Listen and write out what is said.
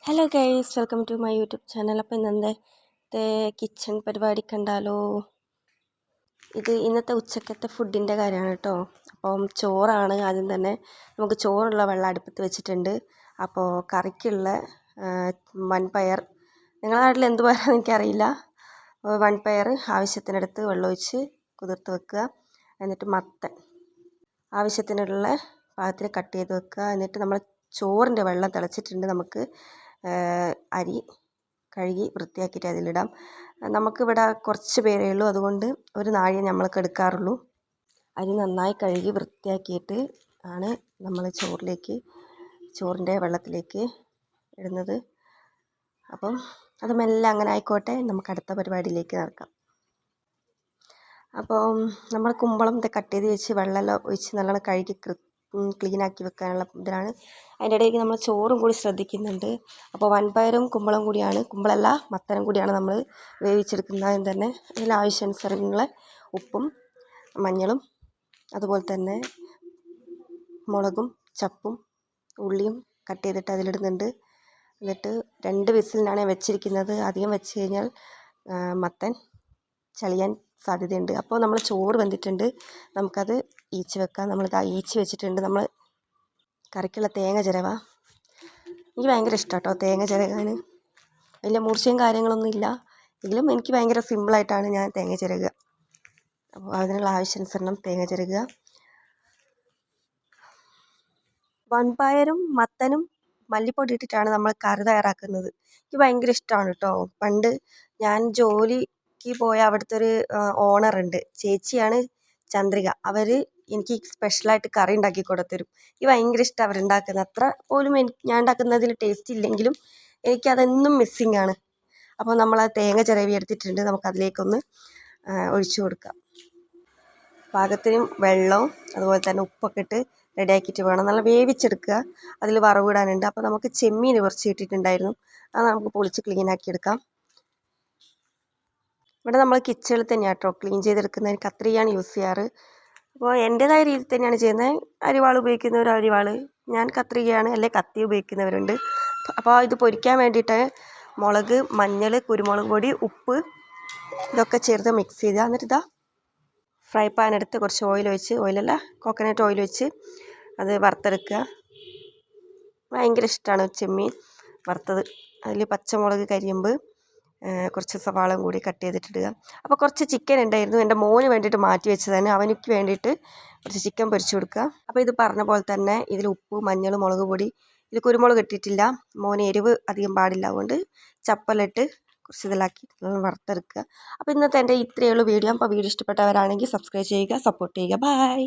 Hello guys, welcome to my YouTube channel. അപ്പോൾ ഇന്നത്തെ kitchen പരിപാടി കണ്ടാലോ. ഇത് ഇന്നത്തെ ഉച്ചക്കത്തെ ഫുഡിൻ്റെ കാര്യമാണ് കേട്ടോ. അപ്പം ചോറാണ്. ആദ്യം തന്നെ നമുക്ക് ചോറുള്ള വെള്ളം അടുപ്പത്ത് വെച്ചിട്ടുണ്ട്. അപ്പോൾ കറിക്കുള്ള വൻപയർ, നിങ്ങളുടെ നാട്ടിൽ എന്ത് പറയാമെന്ന് എനിക്കറിയില്ല. വൻപയർ ആവശ്യത്തിനടുത്ത് വെള്ളമൊഴിച്ച് കുതിർത്ത് വെക്കുക. എന്നിട്ട് മത്തൻ ആവശ്യത്തിനുള്ള പാകത്തിന് കട്ട് ചെയ്ത് വെക്കുക. എന്നിട്ട് നമ്മൾ ചോറിൻ്റെ വെള്ളം തിളച്ചിട്ടുണ്ട്. നമുക്ക് അരി കഴുകി വൃത്തിയാക്കിയിട്ട് അതിലിടാം. നമുക്കിവിടെ കുറച്ച് പേരേ ഉള്ളൂ, അതുകൊണ്ട് ഒരു നാഴിയെ നമ്മൾക്ക് എടുക്കാറുള്ളൂ. അരി നന്നായി കഴുകി വൃത്തിയാക്കിയിട്ട് ആണ് നമ്മൾ ചോറിൻ്റെ വെള്ളത്തിലേക്ക് ഇടുന്നത്. അപ്പം അത് മെല്ലെ അങ്ങനെ ആയിക്കോട്ടെ, നമുക്ക് അടുത്ത പരിപാടിയിലേക്ക് നടക്കാം. അപ്പോൾ നമ്മൾ കുമ്പളം കട്ട് ചെയ്ത് വെച്ച് വെള്ളമെല്ലാം ഒഴിച്ച് നല്ലോണം കഴുകി ക്ലീനാക്കി വെക്കാനുള്ള ഇതിലാണ്. അതിൻ്റെ ഇടയ്ക്ക് നമ്മൾ ചോറും കൂടി ശ്രദ്ധിക്കുന്നുണ്ട്. അപ്പോൾ വൻപയറും കുമ്പളം കൂടിയാണ്, കുമ്പളല്ല മത്തനും കൂടിയാണ് നമ്മൾ വേവിച്ചെടുക്കുന്നതിന് തന്നെ. അതിൽ ആവശ്യാനുസരണമുള്ള ഉപ്പും മഞ്ഞളും അതുപോലെ തന്നെ മുളകും ചപ്പും ഉള്ളിയും കട്ട് ചെയ്തിട്ട് അതിലിടുന്നുണ്ട്. എന്നിട്ട് 2 വിസിലിനാണ് വെച്ചിരിക്കുന്നത്. അധികം വെച്ച് കഴിഞ്ഞാൽ മത്തൻ ചളിയാൻ സാധ്യതയുണ്ട്. അപ്പോൾ നമ്മൾ ചോറ് വെന്തിട്ടുണ്ട്, നമുക്കത് ഈച്ച് വെക്കാം. നമ്മളിത് ഈച്ച് വെച്ചിട്ടുണ്ട്. നമ്മൾ കറിക്കുള്ള തേങ്ങ ചിരവ, എനിക്ക് ഭയങ്കര ഇഷ്ടമാണ് കേട്ടോ തേങ്ങ ചിരകാൻ. വലിയ മൂർച്ചയും കാര്യങ്ങളൊന്നും ഇല്ല, എങ്കിലും എനിക്ക് ഭയങ്കര സിമ്പിളായിട്ടാണ് ഞാൻ തേങ്ങ ചിരകുക. അപ്പോൾ അതിനുള്ള ആവശ്യാനുസരണം തേങ്ങ ചിരകുക. വൻപയറും മത്തനും മല്ലിപ്പൊടി ഇട്ടിട്ടാണ് നമ്മൾ കറി തയ്യാറാക്കുന്നത്. എനിക്ക് ഭയങ്കര ഇഷ്ടമാണ് കേട്ടോ. പണ്ട് ഞാൻ ജോലിക്ക് പോയ അവിടുത്തെ ഒരു ഓണറുണ്ട്, ചേച്ചിയാണ് ചന്ദ്രിക. അവർ എനിക്ക് സ്പെഷ്യലായിട്ട് കറി ഉണ്ടാക്കി കൊടുത്തരും. എനിക്ക് ഭയങ്കര ഇഷ്ടമാണ് അവരുണ്ടാക്കുന്നത്. അത്ര പോലും ഞാൻ ഉണ്ടാക്കുന്നതിൽ ടേസ്റ്റ് ഇല്ലെങ്കിലും എനിക്കതെന്നും മിസ്സിങ് ആണ്. അപ്പോൾ നമ്മൾ ആ തേങ്ങ ചിരവി എടുത്തിട്ടുണ്ട്, നമുക്കതിലേക്കൊന്ന് ഒഴിച്ചു കൊടുക്കാം. പാകത്തിന് വെള്ളവും അതുപോലെ തന്നെ ഉപ്പൊക്കെ ഇട്ട് റെഡിയാക്കിയിട്ട് വേണം നല്ല വേവിച്ചെടുക്കുക. അതിൽ വറവിടാനുണ്ട്. അപ്പോൾ നമുക്ക് ചെമ്മീൻ കുറച്ച് ഇട്ടിട്ടുണ്ടായിരുന്നു, അത് നമുക്ക് പൊളിച്ച് ക്ലീനാക്കി എടുക്കാം. ഇവിടെ നമ്മൾ കിച്ചണിൽ തന്നെയാണ് കേട്ടോ ക്ലീൻ ചെയ്തെടുക്കുന്നതിന് കത്രികയാണ് യൂസ് ചെയ്യാറ്. അപ്പോൾ എൻ്റേതായ രീതിയിൽ തന്നെയാണ് ചെയ്യുന്നത്. അരിവാൾ ഉപയോഗിക്കുന്നവർ അരിവാൾ, ഞാൻ കത്രികയാണ്, അല്ലെ കത്തി ഉപയോഗിക്കുന്നവരുണ്ട്. അപ്പോൾ ഇത് പൊരിക്കാൻ വേണ്ടിയിട്ട് മുളക്, മഞ്ഞൾ, കുരുമുളക് പൊടി, ഉപ്പ് ഇതൊക്കെ ചേർത്ത് മിക്സ് ചെയ്യുക. എന്നിട്ട് ഇതാ ഫ്രൈ പാൻ എടുത്ത് കുറച്ച് ഓയിലല്ല കോക്കനട്ട് ഓയിൽ വെച്ച് അത് വറുത്തെടുക്കുക. ഭയങ്കര ഇഷ്ടമാണ് ചെമ്മീൻ വറുത്തത്. അതിൽ പച്ചമുളക്, കരിയമ്പ്, കുറച്ച് സവാളയും കൂടി കട്ട് ചെയ്തിട്ടിടുക. അപ്പോൾ കുറച്ച് ചിക്കൻ ഉണ്ടായിരുന്നു, എൻ്റെ മോന് വേണ്ടിയിട്ട് മാറ്റി വെച്ചതാണ്. അവനിക്ക് വേണ്ടിയിട്ട് കുറച്ച് ചിക്കൻ പൊരിച്ച് കൊടുക്കുക. അപ്പോൾ ഇത് പറഞ്ഞ പോലെ തന്നെ ഇതിൽ ഉപ്പ്, മഞ്ഞൾ, മുളക് പൊടി, ഇതിൽ കുരുമുളക് ഇട്ടിട്ടില്ല, മോന് എരിവ് അധികം പാടില്ല, അതുകൊണ്ട് ചപ്പലിട്ട് കുറച്ച് ഇതിലാക്കി വറുത്തെടുക്കുക. അപ്പോൾ ഇന്നത്തെ എൻ്റെ ഇത്രയേ ഉള്ളൂ വീഡിയോ. അപ്പോൾ വീഡിയോ ഇഷ്ടപ്പെട്ടവരാണെങ്കിൽ സബ്സ്ക്രൈബ് ചെയ്യുക, സപ്പോർട്ട് ചെയ്യുക. ബൈ.